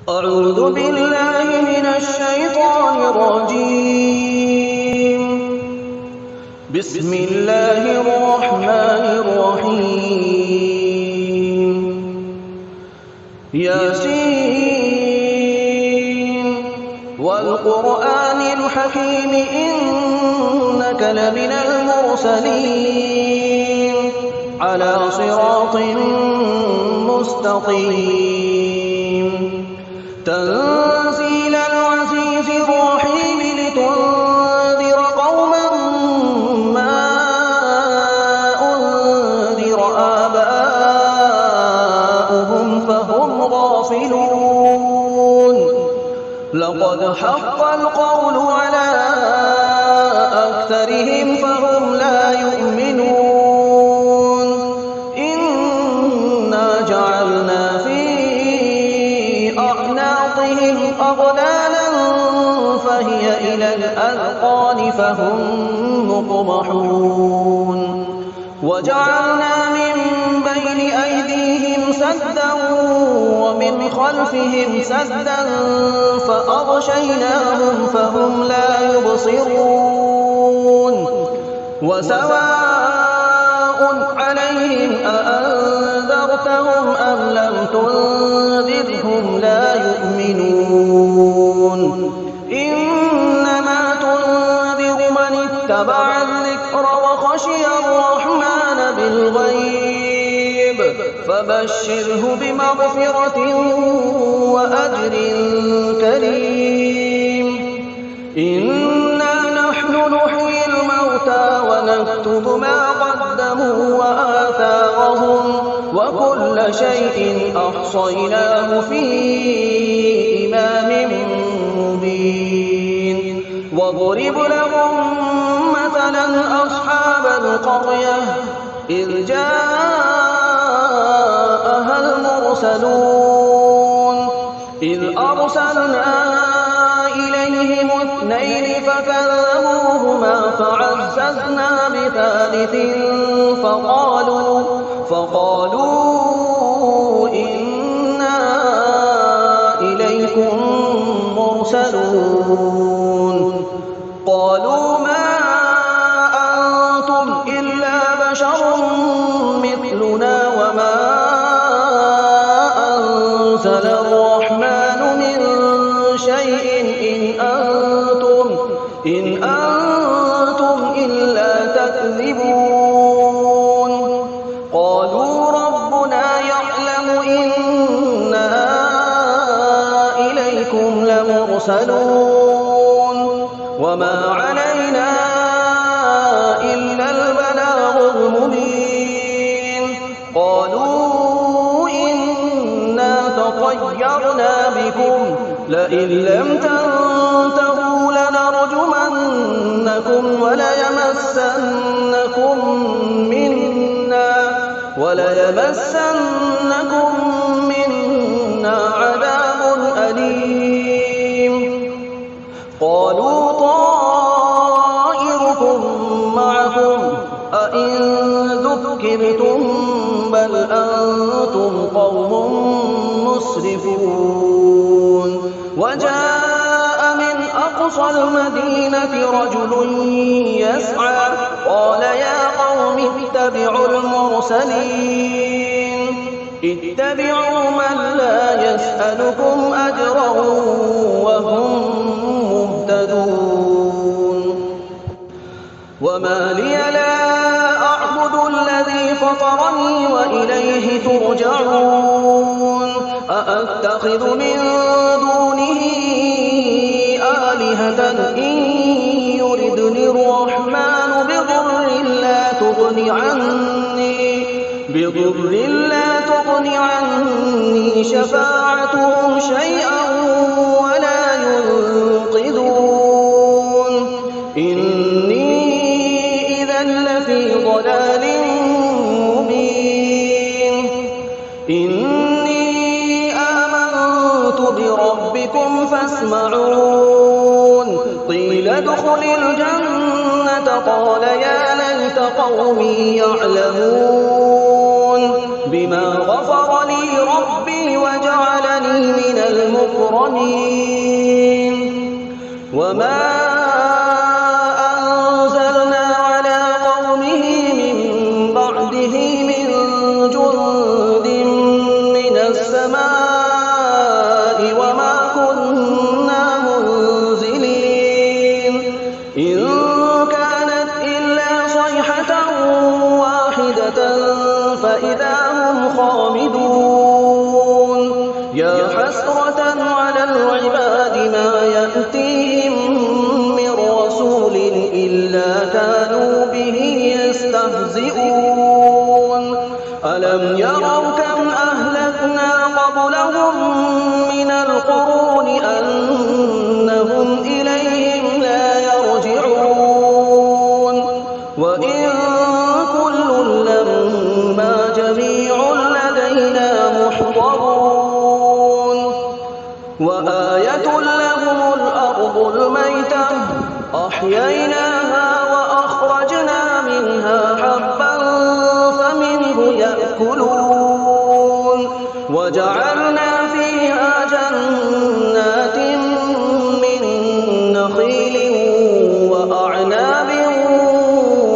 أعوذ بالله من الشيطان الرجيم. بسم الله الرحمن الرحيم. ياسين والقرآن الحكيم إنك لمن المرسلين على صراط مستقيم. تنزيل العزيز الرحيم لتنذر قوما ما أنذر آباؤهم فهم غافلون. لقد حق القول على أكثرهم فهم لا يؤمنون. إنا جعلنا في أعناقهم أغلالا فهي إلى الأذقان فهم مقمحون. وجعلنا من بين أيديهم سدا ومن خلفهم سدا فأغشيناهم فهم لا يبصرون. وسواء عليهم أأنذرتهم أم لم تنذرهم لا يؤمنون. إنما تنذر من اتبع الذكر وخشي الرحمن بالغيب فبشره بمغفرة وأجر كريم. إنا نحن نحيي الموتى ونكتب ما قدموا وآثارهم وكل شيء أحصيناه في إمام مبين. واضرب لهم مثلا أصحاب القرية إذ جاءها المرسلون إذ أرسلنا إليهم 2 فكذبوهما فعززنا بثالث فقالوا إنا إليكم مرسلون. قالوا ما أنتم إلا بشر مثلنا وما أنزل الرحمن من شيء إن أنتم إلا تكذبون. قالوا ربنا يعلم إنا إليكم لمرسلون وما علينا إلا البلاغ المبين. قالوا إنا تطيرنا بكم لئن لم تنتهوا لنرجمنكم وليمسنكم منا عذاب أليم. قالوا طائركم معكم أئن ذكرتم بل أنتم قوم مسرفون. وجاء من أقصى المدينة رجل يسعى قال يا قوم اتبعوا المرسلين اتبعوا من لا يسألكم أجرا وهم مهتدون. وما لي لا أعبد الذي فطرني وإليه ترجعون. أأتخذ من دونه آلهة إن يردني الرحمن بضر لا تغن عني شفاعتهم شيئا ولا ينقذون. إني إذا لفي ضلال مبين. إني آمنت بربكم فاسمعون. قيل ادخل الجنة قال يا ليت قومي يعلمون بما غفر لي ربي وجعلني من المكرمين. المكرمين وما أنزلنا على قومه من بعده من جند من السماء وما كنا منزلين إن كانت إلا صيحة واحدة فإذا هم خامدون يا حسرة على العباد ما يأتيهم من رسول إلا كانوا به يستهزئون ألم يروا كم أهلكنا قبلهم من القرون أنهم إليهم لا يرجعون وإن كل لما جميع لدينا محضرون وآية لهم الأرض الميتة أحييناها وأخرجنا منها حبا فمنه يأكلون وجعلنا فيها جنات من نخيل وأعناب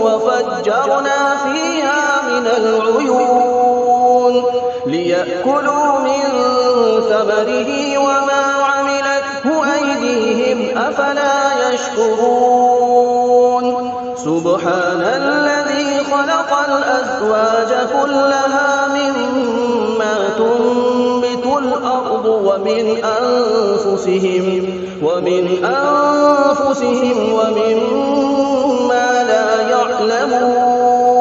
وفجرنا فيها من العيون ليأكلوا من ثمره وما عملته أيديهم أفلا يشكرون سبحان الذي خلق الأزواج كلها مما تنبت الأرض ومن أنفسهم ومما لا يعلمون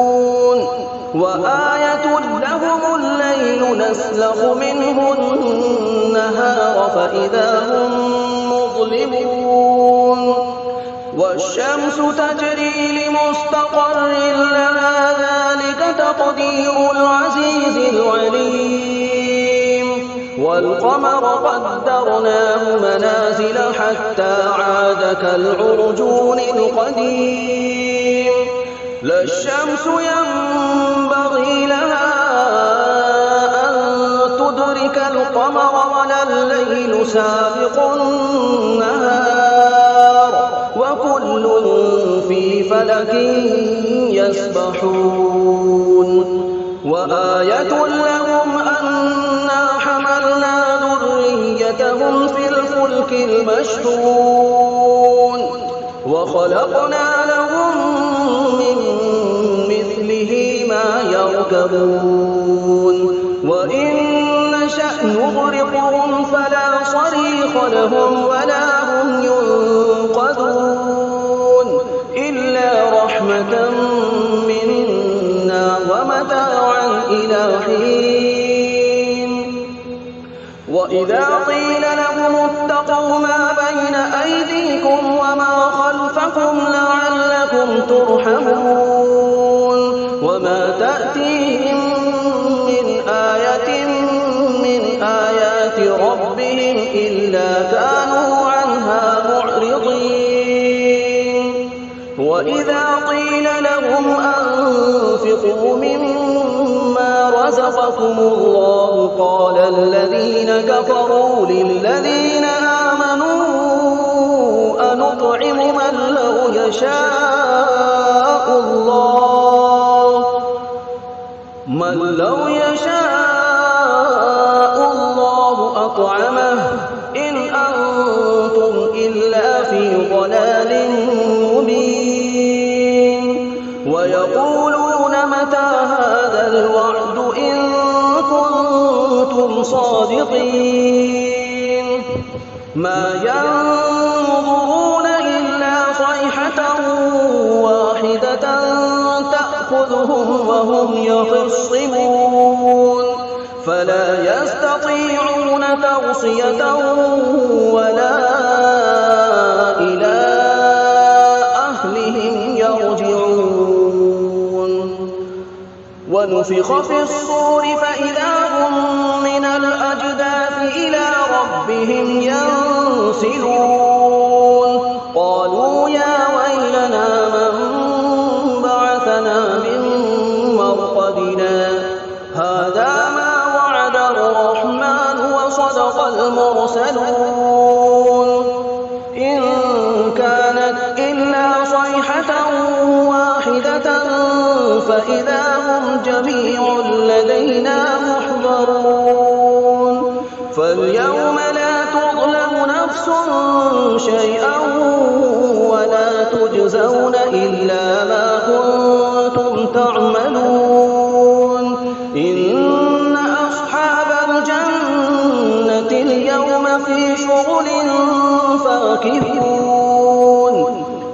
وآية لهم الليل نسلخ منه النهار فإذا هم مظلمون والشمس تجري لمستقر لها ذلك تقدير العزيز العليم والقمر قدرناه منازل حتى عاد كالعرجون القديم لا الشمس ينبغي لها أن تدرك القمر ولا الليل سابق النهار وكل في فلك يسبحون وآية لهم أنا حملنا ذريتهم في الفلك المشحون وخلقنا لهم من مثله ما يركبون وإن نشأ نغرقهم فلا صريخ لهم ولا هم ينقذون إلا رحمة منا ومتاعا إلى حين وإذا قيل لهم اتقوا ما بين أيديكم وما خلفكم لعلكم ترحمون وما تأتيهم من آية من آيات ربهم إلا كانوا عنها معرضين وإذا قيل لهم أنفقوا مما رزقكم الله قال الذين كفروا للذين آمنوا أنطعم من لو يشاء الله أطعمه إن أنتم إلا في ضلال مبين ويقولون متى هذا الوعد إن كنتم صادقين ما ينظرون إلا صيحة واحدة تأخذهم وهم يخصمون فلا يستطيعون توصية ولا إلى أهلهم يرجعون ونفخ في الصور فإذا هم من الأجداث إلى ربهم ينسلون قالوا يا ويلنا من بعثنا من مرقدنا هذا ما وعد الرحمن وصدق المرسلين يرسلون إن كانت إلا صيحة واحدة فإذا هم جميع لدينا محضرون فاليوم لا تظلم نفس شيئا ولا تجزون إلا ما كنتم تعملون إن أصحاب الجنة اليوم في شغل فاكهون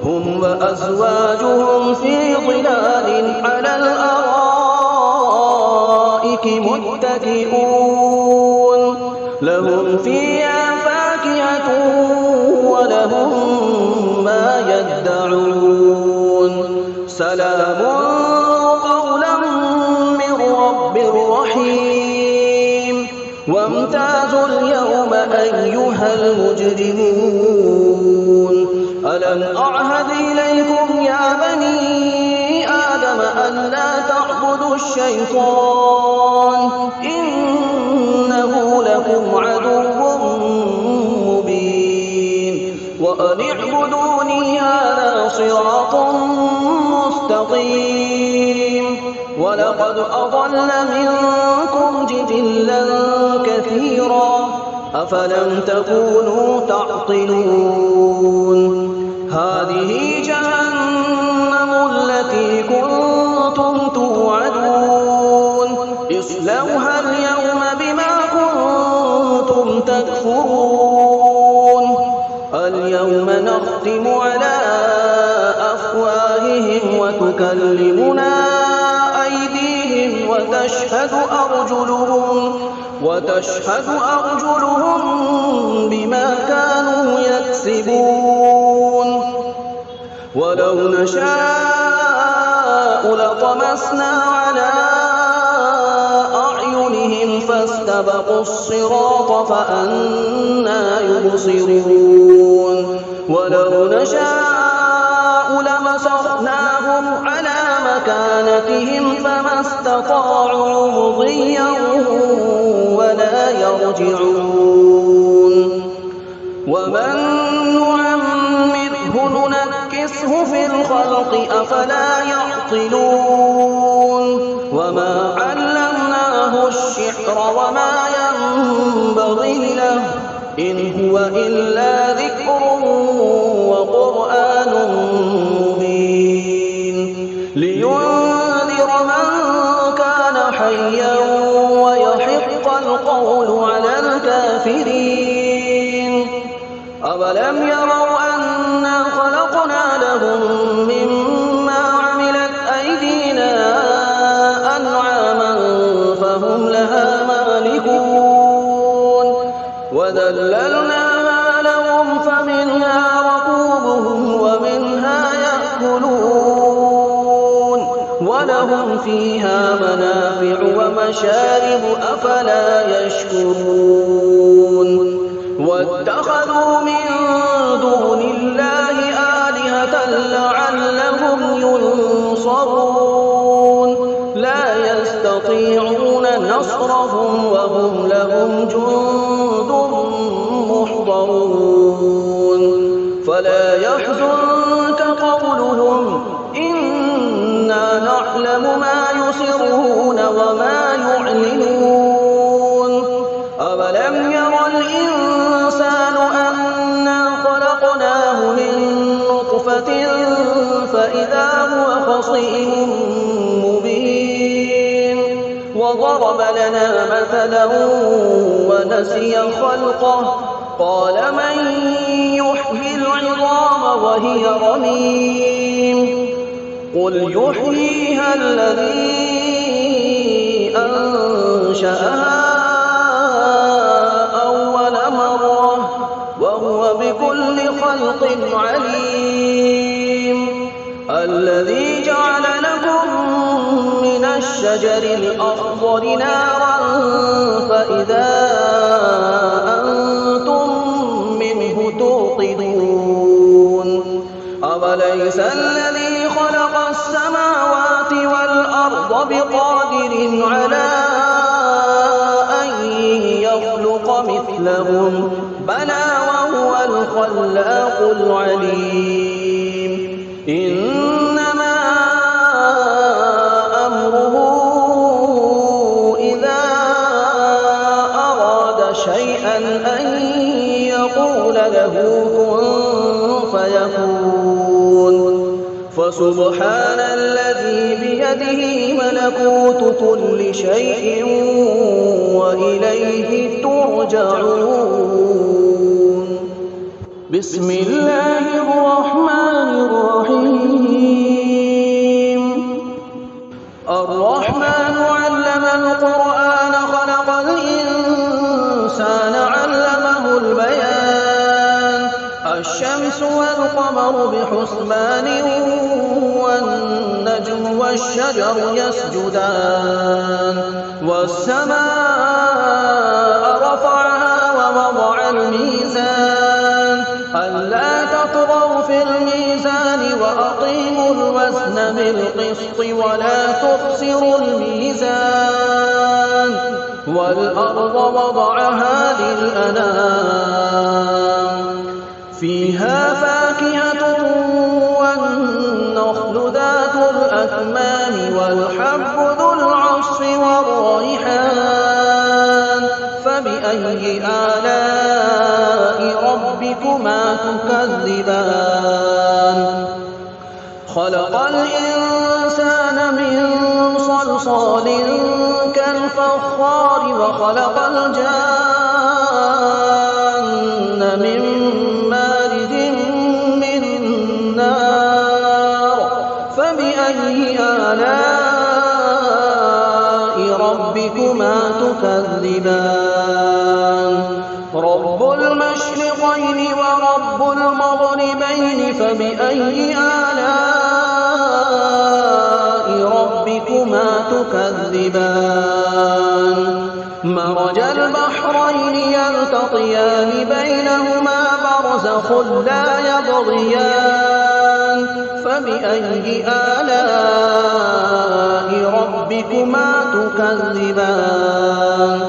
هم وأزواجهم في ظلال على الأرائك متكئون لهم فيها فاكهة ولهم ما يدعون سلام قولا من رب رحيم وامتازوا اليوم أيها المجرمون ألم أعهد إليكم يا بني آدم ألا تعبدوا الشيطان إنه لكم عدو مبين وأن اعبدوني هذا صراط مستقيم ولقد أضل منكم جبلا كثيرا أفلم تكونوا تعقلون هذه جهنم التي كنتم توعدون اصلوها اليوم بما كنتم تكفرون اليوم نختم على أفواههم وتكلمنا أيديهم وتشهد أرجلهم بما كانوا يكسبون ولو نشاء لطمسنا على أعينهم فاستبقوا الصراط فأنى يبصرون ولو نشاء لمسخناهم على مكانتهم فما استطاعوا مضيا ولا يرجعون ومن نعمره ننكسه في الخلق أفلا يعقلون وما علمناه الشعر وما ينبغي له إن هو إلا ذكر وقرآن مبين لينذر من كان حيا ويحق القول على الكافرين أولم يروا أنا خلقنا لهم مما عملت أيدينا أنعاما فهم لها مالكون وذللناها لهم فمنها ركوبهم ومنها يأكلون ولهم فيها منافع ومشارب أفلا يشكرون واتخذوا من دون الله آلهة لعلهم ينصرون لا يستطيعون نصرهم وهم لهم جند محضرون فلا يحزنك قولهم إنا نعلم ما يسرون وما يعلنون أولم ير الإنسان أنا خلقناه من نطفة فإذا هو خصيم مبين وضرب لنا مثلا ونسي خلقه قال من يحيي العظام وهي رميم قل يحييها الذي أنشأها أول مرة وهو بكل خلق عليم الذي جعل لكم من الشجر الأخضر نارا فإذا أنتم منه توقدون أوليس الذي خلق السماوات والأرض بقادر على أن يخلق مثلهم بلى وهو الخلاق العليم إنما أمره إذا أراد شيئا أن يقول له كن فيكون فسبحان الذي بيده ملكوت كل شيء وإليه ترجعون بسم الله الرحمن الرحيم الرحمن علم القرآن خلق الإنسان علمه البيان الشمس والقمر بحسبان والنجم والشجر يسجدان والسماء رفعها ووضع الميزان ألا تطغوا في الميزان وأقيموا الوزن بالقسط ولا تخسروا الميزان والأرض وضعها للأنام فيها فاكهة والنخل ذات الأكمام والحب ذو العصف والريحان فبأي آلاء ربكما تكذبان خلق الإنسان من صلصال كالفخار وخلق الجان من مارج من نار فبأي آلاء ربكما تكذبان رب المشرقين ورب المغربين فبأي آلاء ربكما تكذبان مرج البحرين يلتقيان بينهما برزخ لا يبغيان فبأي آلاء ربكما تكذبان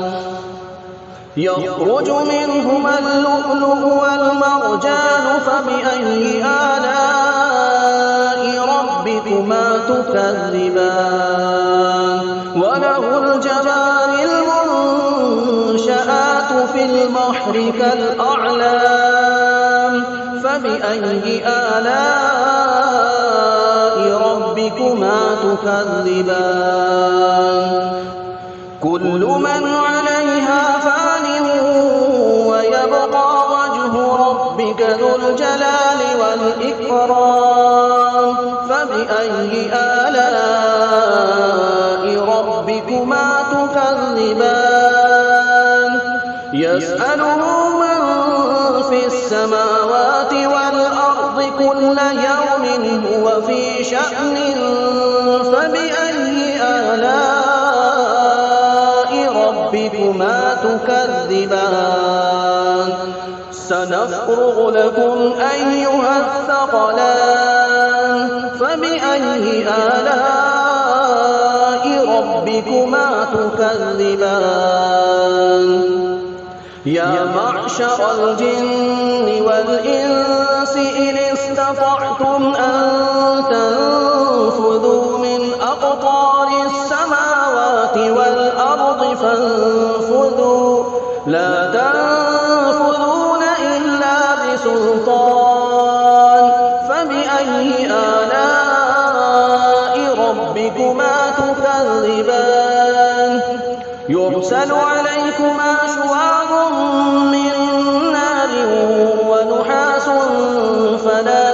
يخرج منهما اللؤلؤ والمرجان فبأي آلاء ربكما تكذبان وله الجوار المنشآت في البحر كالأعلام فبأي آلاء ربكما تكذبان كل من عليها فان ويبقى وجه ربك ذو الجلال والإكرام فبأي آلاء ربكما تكذبان يسأله من في السماوات والأرض كل يوم هو في شأن فبأي آلاء ربكما تكذبان سنفرغ لكم أيها الثقلان فبأي آلاء ربكما تكذبان يا معشر الجن والإنس إن استطعتم أن تنفذوا من أقطار السماوات والأرض فانفذوا لا تنفذون إلا بسلطان فبأي آلاء ربكما تكذبان يرسل عليكما شواظ من نار ونحاس فلا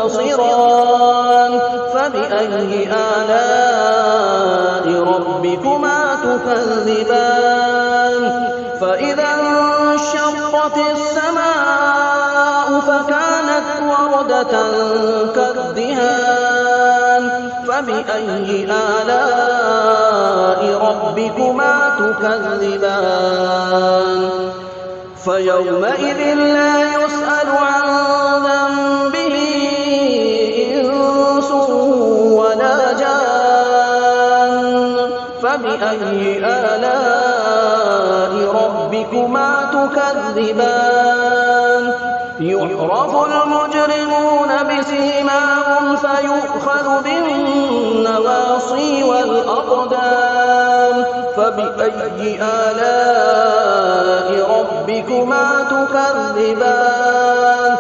تنتصران فبأي آلاء ربكما تكذبان فإذا انشقت السماء فكانت وردة كالدهان فبأي آلاء ربكما تكذبان فيومئذ لا يسأل عن ذنبه إنس ولا جان فبأي آلاء ربكما تكذبان يعرف المجرمون بسيماهم فيؤخذ بالنواصي والأقدام فبأي آلاء ربكما تكذبان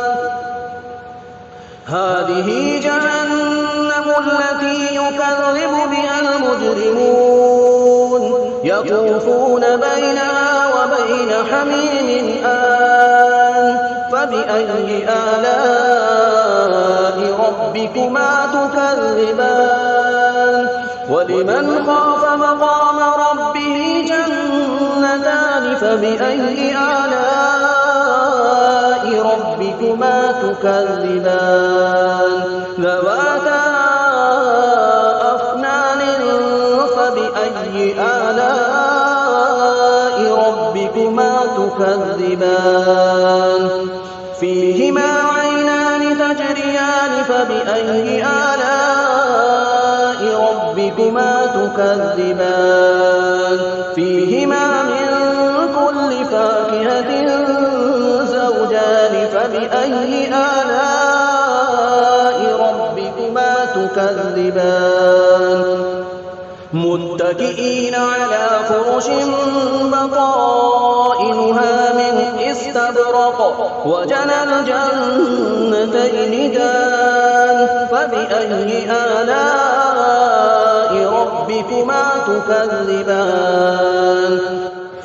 هذه جهنم التي يكذب بها المجرمون يطوفون بينها وبين حميم آن فبأي آلاء ربكما تكذبان ولمن خاف مقام ربه جنتان فبأي آلاء ربكما تكذبان ذواتا أفنان فبأي آلاء ربكما تكذبان فيهما عينان تجريان فبأي آلاء ربكما تكذبان فيهما من كل فاكهة زوجان فبأي آلاء ربكما تكذبان متكئين على فرش بطائنها من استبرق وجنى الجنتين دان فبأي آلاء ربكما تكذبان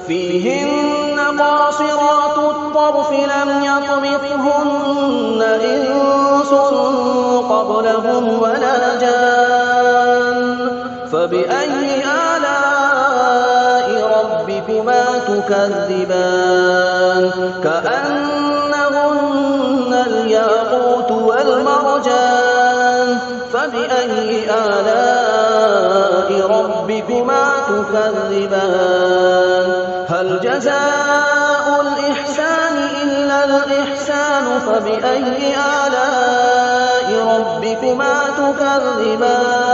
فيهن قاصرات الطرف لم يطمثهن إنس قبلهم ولا جان فبأي آلاء ربكما تكذبان كأنهن الياقوت والمرجان فبأي آلاء ربكما تكذبان هل جزاء الإحسان إلا الإحسان فبأي آلاء ربكما تكذبان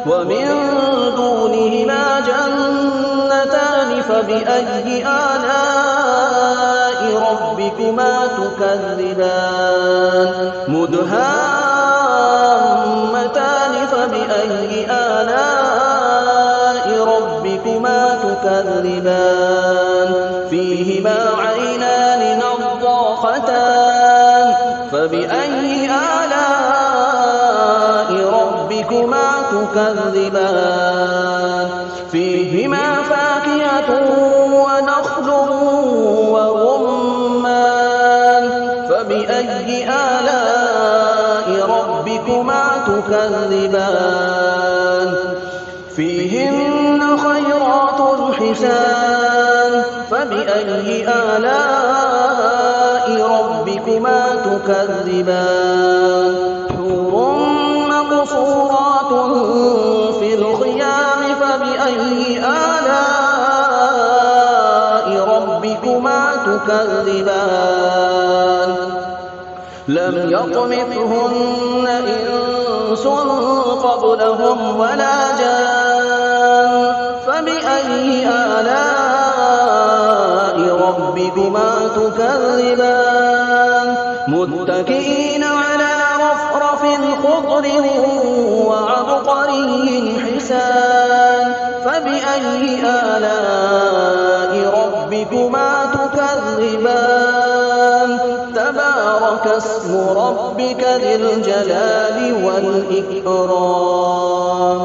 ومن دونهما جنتان فبأي آلاء ربكما تكذبان مدهامتان فبأي آلاء ربكما تكذبان فيهما عينان نضاختان فبأي آلاء ربكما تكذبان فيهما فاكهة ونخل ورمان فبأي آلاء ربكما تكذبان فيهن خيرات حسان فبأي آلاء ربكما تكذبان حور مقصورات في الخيام فبأي آلاء ربكما تكذبان لم يطمثهن إنس قبلهم ولا جان فبأي آلاء ربكما تكذبان متكئين على رفرف خضر وعبقري حسان فبأي آلاء ربكما تكذبان تبارك اسم ربك ذي الجلال والإكرام